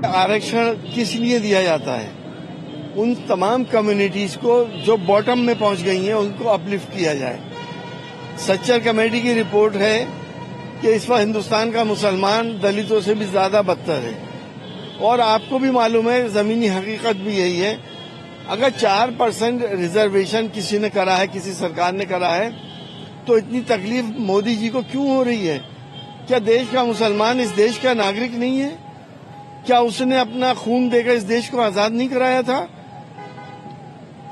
आरक्षण किस लिए दिया जाता है? उन तमाम कम्युनिटीज को जो बॉटम में पहुंच गई हैं उनको अपलिफ्ट किया जाए। सच्चर कमेटी की रिपोर्ट है कि इस वक्त हिंदुस्तान का मुसलमान दलितों से भी ज्यादा बदतर है। और आपको भी मालूम है, जमीनी हकीकत भी यही है, अगर 4% रिजर्वेशन किसी ने करा है, किसी सरकार ने करा है, तो इतनी तकलीफ मोदी जी को क्यों हो रही है? क्या देश का मुसलमान इस देश का नागरिक नहीं है? क्या उसने अपना खून देकर इस देश को आजाद नहीं कराया था?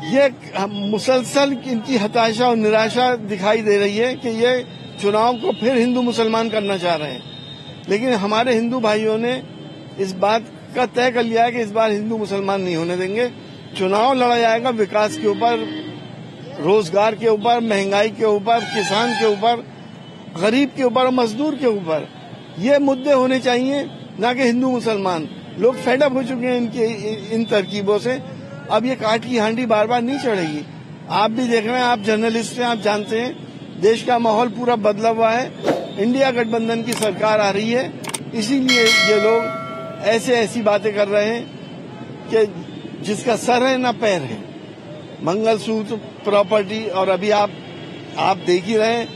ये मुसलसल इनकी हताशा और निराशा दिखाई दे रही है कि ये चुनाव को फिर हिंदू मुसलमान करना चाह रहे हैं। लेकिन हमारे हिंदू भाइयों ने इस बात का तय कर लिया है कि इस बार हिंदू मुसलमान नहीं होने देंगे। चुनाव लड़ा जाएगा विकास के ऊपर, रोजगार के ऊपर, महंगाई के ऊपर, किसान के ऊपर, गरीब के ऊपर, मजदूर के ऊपर। ये मुद्दे होने चाहिए, ना कि हिंदू मुसलमान। लोग फेडअप हो चुके हैं इनके इन तरकीबों से। अब ये काट की हांडी बार बार नहीं चढ़ेगी। आप भी देख रहे हैं, आप जर्नलिस्ट हैं, आप जानते हैं देश का माहौल पूरा बदला हुआ है। इंडिया गठबंधन की सरकार आ रही है, इसीलिए ये लोग ऐसी बातें कर रहे हैं कि जिसका सर है ना पैर है। मंगलसूत्र, प्रॉपर्टी, और अभी आप देख ही रहे हैं,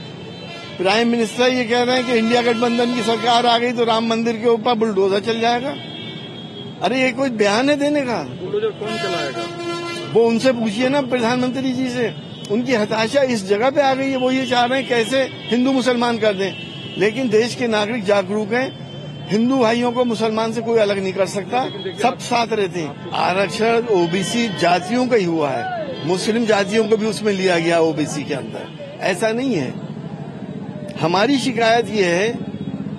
प्राइम मिनिस्टर ये कह रहे हैं कि इंडिया गठबंधन की सरकार आ गई तो राम मंदिर के ऊपर बुलडोजर चल जाएगा। अरे ये कोई बयान है देने का? बुलडोजर कौन चलाएगा? वो उनसे पूछिए ना, प्रधानमंत्री जी से। उनकी हताशा इस जगह पे आ गई है, वो ये चाह रहे हैं कैसे हिंदू मुसलमान कर दें। लेकिन देश के नागरिक जागरूक हैं, हिंदू भाइयों को मुसलमान से कोई अलग नहीं कर सकता, सब साथ रहते हैं। आरक्षण ओबीसी जातियों का ही हुआ है, मुस्लिम जातियों को भी उसमें लिया गया ओबीसी के अंदर। ऐसा नहीं है। हमारी शिकायत ये है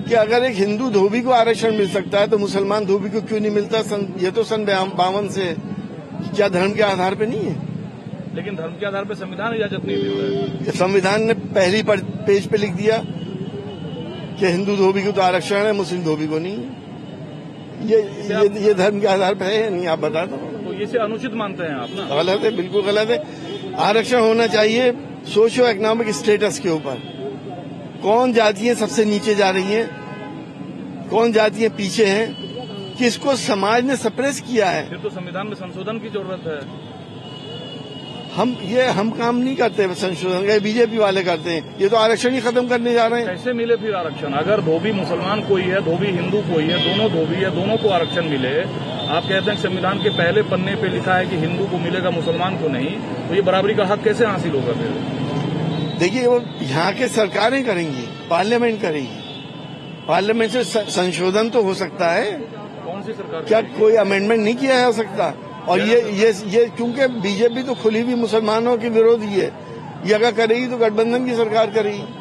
कि अगर एक हिंदू धोबी को आरक्षण मिल सकता है तो मुसलमान धोबी को क्यों नहीं मिलता? ये तो सन 52 से, क्या धर्म के आधार पे नहीं है? लेकिन धर्म के आधार पे संविधान इजाजत नहीं देता है। संविधान ने पहली पेज पे लिख दिया कि हिंदू धोबी को तो आरक्षण है, मुस्लिम धोबी को नहीं। ये धर्म के आधार पे है नहीं? आप बता दो। तो ये से अनुचित मानते हैं आप ना? गलत है, बिल्कुल गलत है। आरक्षण होना चाहिए सोशियो इकोनॉमिक स्टेटस के ऊपर। कौन जातियां सबसे नीचे जा रही हैं, कौन जातियां पीछे हैं, किसको समाज ने सप्रेस किया है? फिर तो संविधान में संशोधन की जरूरत है। हम काम नहीं करते संशोधन का, बीजेपी वाले करते हैं। ये तो आरक्षण ही खत्म करने जा रहे हैं। कैसे मिले फिर आरक्षण? अगर धोबी मुसलमान कोई है, धोबी हिंदू कोई है, दोनों धोबी है, दोनों को आरक्षण मिले। आप कहते हैं संविधान के पहले पन्ने पे लिखा है कि हिंदू को मिलेगा, मुसलमान को नहीं, तो ये बराबरी का हक कैसे हासिल होगा फिर? देखिए, वो यहाँ के सरकारें करेंगी, पार्लियामेंट करेगी। पार्लियामेंट से संशोधन तो हो सकता है। कौन सी सरकार? क्या कोई अमेंडमेंट नहीं किया जा सकता? और ये क्योंकि बीजेपी तो खुली भी मुसलमानों के विरोधी है, ये अगर करेगी तो गठबंधन की सरकार करेगी।